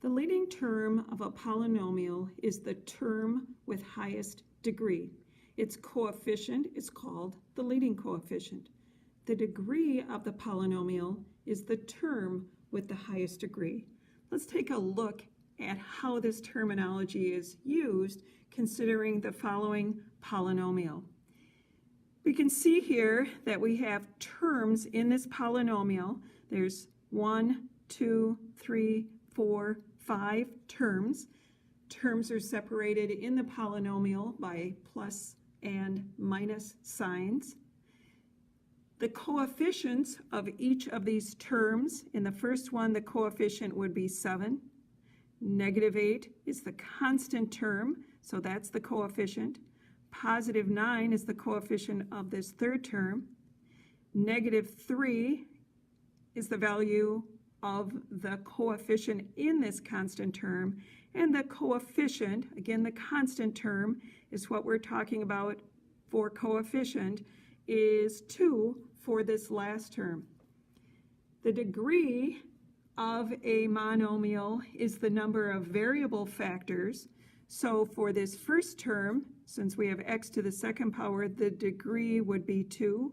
The leading term of a polynomial is the term with highest degree. Its coefficient is called the leading coefficient. The degree of the polynomial is the term with the highest degree. Let's take a look at how this terminology is used considering the following polynomial. We can see here that we have terms in this polynomial. There's 1, 2, 3, 4, 5 terms. Terms are separated in the polynomial by plus and minus signs. The coefficients of each of these terms, in the first one the coefficient would be 7. -8 is the constant term, so that's the coefficient. +9 is the coefficient of this third term. -3 is the value of the coefficient in this constant term. And the coefficient, again the constant term, is what we're talking about for coefficient, is 2 for this last term. The degree of a monomial is the number of variable factors. So for this first term, since we have x to the second power, the degree would be 2.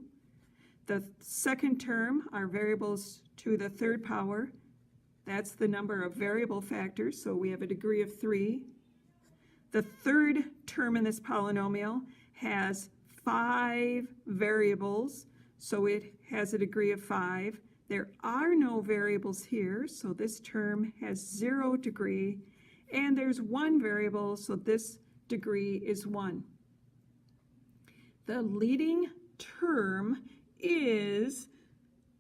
The second term are variables to the third power. That's the number of variable factors, so we have a degree of 3. The third term in this polynomial has 5 variables, so it has a degree of 5. There are no variables here, so this term has 0 degree. And there's 1 variable, so this degree is 1. The leading term is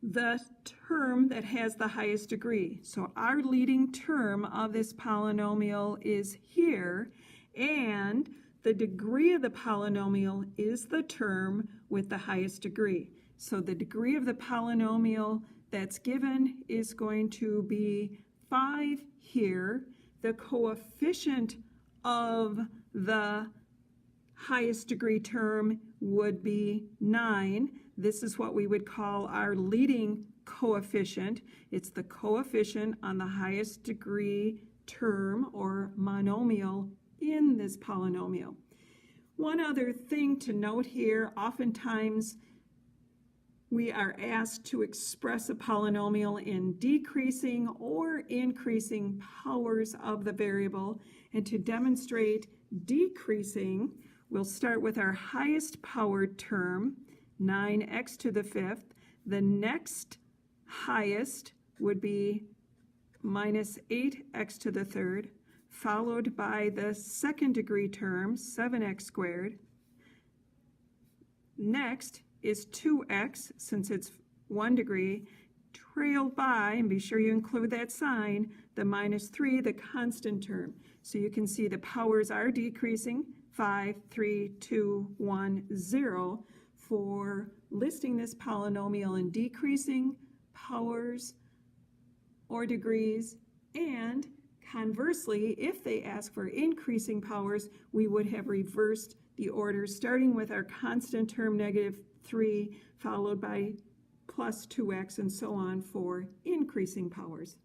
the term that has the highest degree. So our leading term of this polynomial is here, and the degree of the polynomial is the term with the highest degree. So the degree of the polynomial that's given is going to be 5 here. The coefficient of the highest degree term would be 9. This is what we would call our leading coefficient. It's the coefficient on the highest degree term or monomial in this polynomial. One other thing to note here, oftentimes we are asked to express a polynomial in decreasing or increasing powers of the variable. And to demonstrate decreasing, we'll start with our highest powered term, 9x to the 5th. The next highest would be minus 8x to the 3rd, followed by the second degree term, 7x squared. Next is 2x, since it's 1 degree, trailed by, and be sure you include that sign, the -3, the constant term. So you can see the powers are decreasing, 5, 3, 2, 1, 0, for listing this polynomial in decreasing powers or degrees. And conversely, if they ask for increasing powers, we would have reversed the order, starting with our constant term -3, followed by plus 2x, and so on for increasing powers.